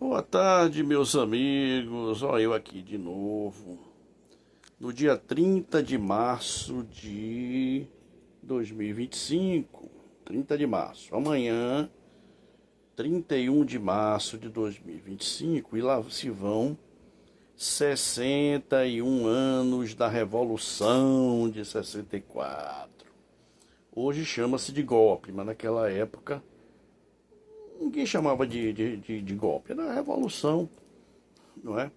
Boa tarde, meus amigos. Olha eu aqui de novo. No dia 30 de março de 2025. 30 de março. Amanhã, 31 de março de 2025. E lá se vão 61 anos da Revolução de 64. Hoje chama-se de golpe, mas naquela época ninguém chamava de golpe. Era a Revolução, não é?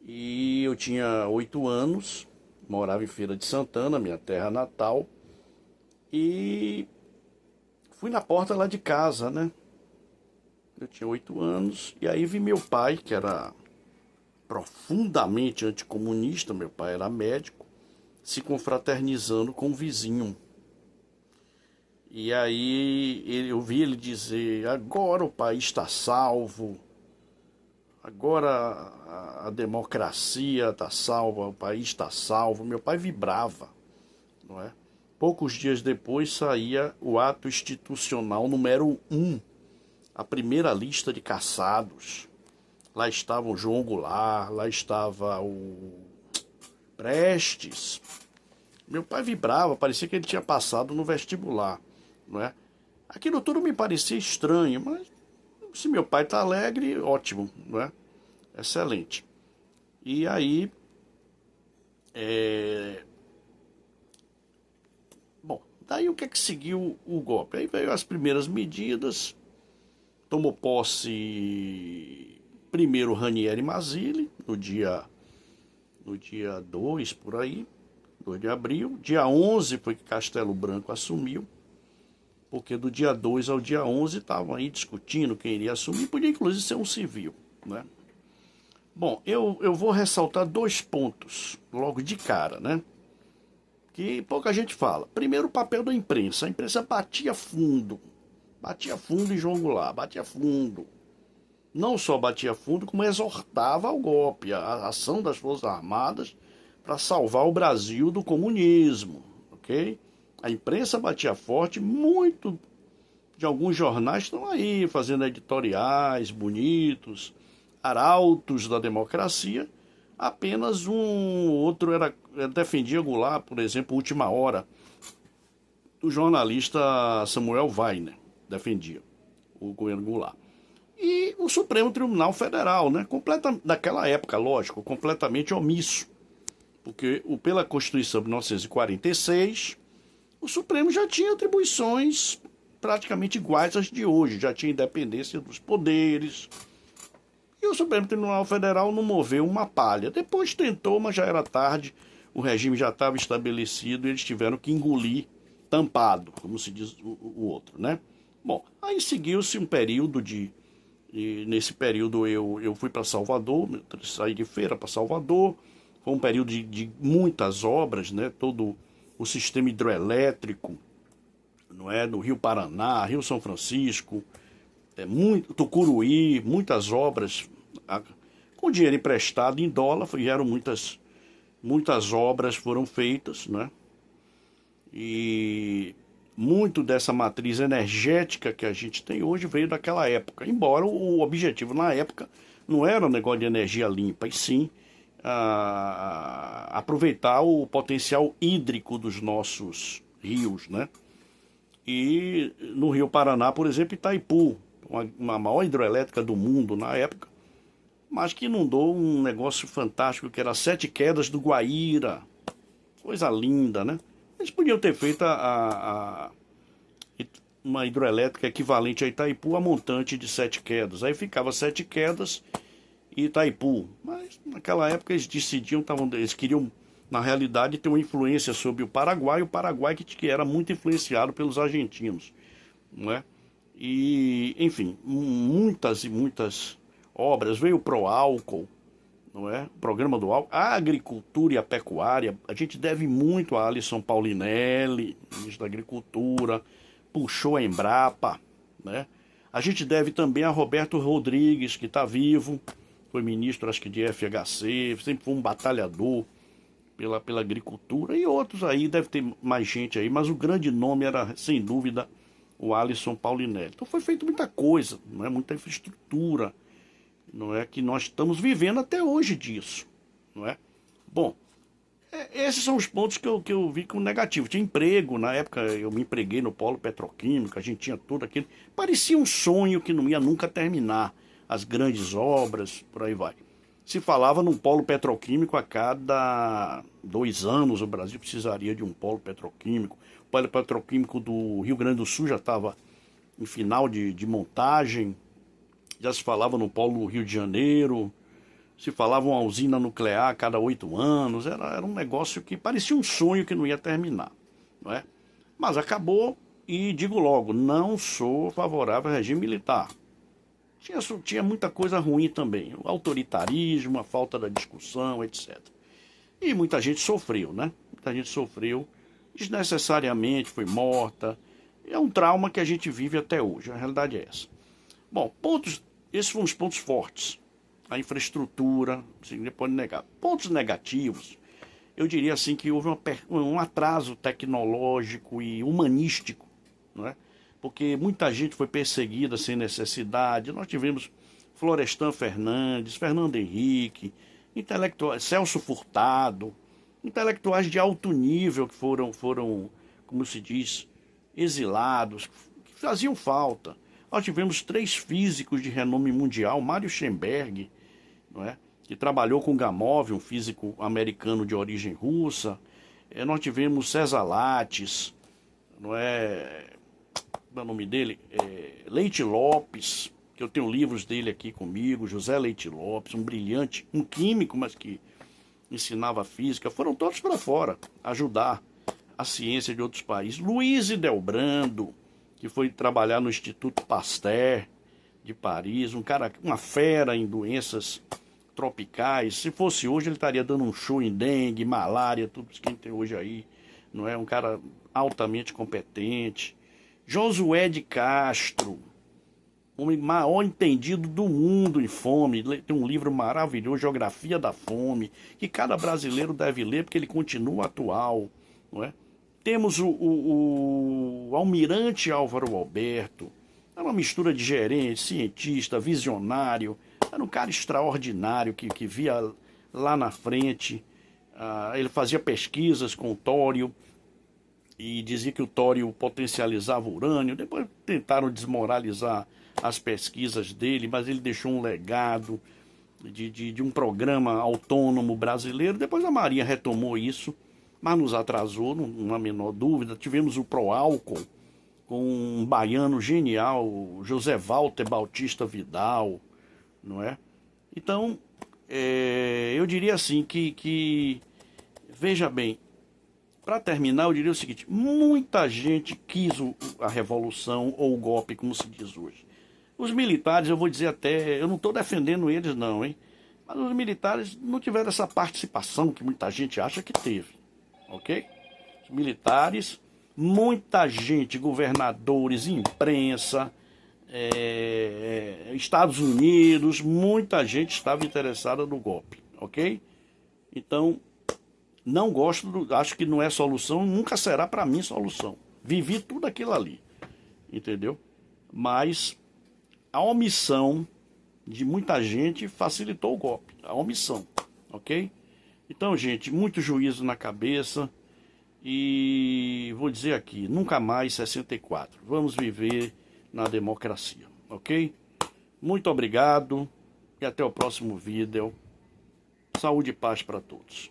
E eu tinha 8 anos, morava em Feira de Santana, minha terra natal, e fui na porta lá de casa, né? Eu tinha 8 anos, e aí vi meu pai, que era profundamente anticomunista, meu pai era médico, se confraternizando com o vizinho. E aí eu vi ele dizer: agora o país está salvo, agora a democracia está salva, o país está salvo. Meu pai vibrava, não é? Poucos dias depois saía o ato institucional número 1, a primeira lista de caçados. Lá estava o João Goulart, lá estava o Prestes. Meu pai vibrava, parecia que ele tinha passado no vestibular, não é? Aquilo tudo me parecia estranho, mas se meu pai está alegre, ótimo, não é? Excelente. E aí, é... bom, daí o que é que seguiu o golpe? Aí veio as primeiras medidas, tomou posse primeiro Ranieri Mazzilli, no dia 2 por aí, 2 de abril. Dia 11 foi que Castelo Branco assumiu, porque do dia 2 ao dia 11 estavam aí discutindo quem iria assumir, podia inclusive ser um civil, né? Bom, eu vou ressaltar dois pontos logo de cara, né? Que pouca gente fala. Primeiro, o papel da imprensa. A imprensa batia fundo em João Goulart, batia fundo. Não só batia fundo, como exortava ao golpe, a ação das Forças Armadas para salvar o Brasil do comunismo, ok? A imprensa batia forte, muito de alguns jornais estão aí fazendo editoriais bonitos, arautos da democracia. Apenas um outro defendia Goulart, por exemplo, Última Hora. O jornalista Samuel Weiner defendia o governo Goulart. E o Supremo Tribunal Federal, né? Daquela época, lógico, completamente omisso. Porque pela Constituição de 1946, o Supremo já tinha atribuições praticamente iguais às de hoje, já tinha independência dos poderes. E o Supremo Tribunal Federal não moveu uma palha. Depois tentou, mas já era tarde, o regime já estava estabelecido e eles tiveram que engolir tampado, como se diz o outro, né? Bom, aí seguiu-se um período e nesse período eu fui para Salvador, saí de Feira para Salvador. Foi um período de muitas obras, né? Todo o sistema hidroelétrico, não é? No Rio Paraná, Rio São Francisco, Tucuruí, muitas obras com dinheiro emprestado em dólar, vieram muitas obras foram feitas, né? E muito dessa matriz energética que a gente tem hoje veio daquela época, embora o objetivo na época não era um negócio de energia limpa, e sim aproveitar o potencial hídrico dos nossos rios, né? E no Rio Paraná, por exemplo, Itaipu, uma maior hidroelétrica do mundo na época, mas que inundou um negócio fantástico que era as Sete Quedas do Guaíra. Coisa linda, né? Eles podiam ter feito uma hidroelétrica equivalente a Itaipu, a montante de Sete Quedas. Aí ficava Sete Quedas e Itaipu. Mas naquela época eles decidiam, eles queriam, na realidade, ter uma influência sobre o Paraguai que era muito influenciado pelos argentinos, não é? E, enfim, muitas e muitas obras. Veio o Proálcool, não é? O programa do álcool, a agricultura e a pecuária. A gente deve muito a Alisson Paulinelli, ministro da Agricultura, puxou a Embrapa, né? A gente deve também a Roberto Rodrigues, que está vivo, foi ministro, acho que de FHC, sempre foi um batalhador pela agricultura, e outros aí, deve ter mais gente aí, mas o grande nome era, sem dúvida, o Alisson Paulinelli. Então foi feito muita coisa, não é? Muita infraestrutura. não é, que nós estamos vivendo até hoje disso, não é? Bom, esses são os pontos que eu vi como negativo. Tinha emprego, na época eu me empreguei no polo petroquímico, a gente tinha tudo aquilo. Parecia um sonho que não ia nunca terminar. As grandes obras, por aí vai. Se falava num polo petroquímico a cada 2 anos, o Brasil precisaria de um polo petroquímico. O polo petroquímico do Rio Grande do Sul já estava em final de montagem, já se falava no polo do Rio de Janeiro, se falava uma usina nuclear a cada 8 anos, era um negócio que parecia um sonho que não ia terminar, não é? Mas acabou e digo logo, não sou favorável ao regime militar. Tinha muita coisa ruim também, o autoritarismo, a falta da discussão, etc. E muita gente sofreu, né? Muita gente sofreu desnecessariamente, foi morta. É um trauma que a gente vive até hoje, a realidade é essa. Bom, esses foram os pontos fortes. A infraestrutura, você pode negar. Pontos negativos, eu diria assim que houve um atraso tecnológico e humanístico, não é? Porque muita gente foi perseguida sem necessidade. Nós tivemos Florestan Fernandes, Fernando Henrique, intelectuais, Celso Furtado, intelectuais de alto nível que foram, como se diz, exilados, que faziam falta. Nós tivemos 3 físicos de renome mundial, Mário Schemberg, não é? Que trabalhou com Gamow, um físico americano de origem russa. Nós tivemos César Lattes, não é? O nome dele? Leite Lopes, que eu tenho livros dele aqui comigo, José Leite Lopes, um brilhante, um químico, mas que ensinava física. Foram todos para fora ajudar a ciência de outros países. Luiz Delbrando, que foi trabalhar no Instituto Pasteur de Paris, um cara, uma fera em doenças tropicais. Se fosse hoje, ele estaria dando um show em dengue, malária, tudo isso que a gente tem hoje aí, não é? Um cara altamente competente. Josué de Castro, o homem maior entendido do mundo em fome, tem um livro maravilhoso, Geografia da Fome, que cada brasileiro deve ler porque ele continua atual, não é? Temos o almirante Álvaro Alberto, era uma mistura de gerente, cientista, visionário, era um cara extraordinário que via lá na frente. Ele fazia pesquisas com o tório e dizia que o tório potencializava o urânio. Depois tentaram desmoralizar as pesquisas dele, mas ele deixou um legado de um programa autônomo brasileiro. Depois a Marinha retomou isso, mas nos atrasou, não há menor dúvida. Tivemos o Proálcool, com um baiano genial, José Walter Bautista Vidal, não é? Então, eu diria assim que veja bem, para terminar, eu diria o seguinte: muita gente quis a revolução ou o golpe, como se diz hoje. Os militares, eu vou dizer até, eu não estou defendendo eles não, hein? Mas os militares não tiveram essa participação que muita gente acha que teve, ok? Os militares, muita gente, governadores, imprensa, Estados Unidos, muita gente estava interessada no golpe, ok? Então, não gosto, acho que não é solução, nunca será para mim solução. Vivi tudo aquilo ali, entendeu? Mas a omissão de muita gente facilitou o golpe, a omissão, ok? Então, gente, muito juízo na cabeça e vou dizer aqui, nunca mais 64. Vamos viver na democracia, ok? Muito obrigado e até o próximo vídeo. Saúde e paz para todos.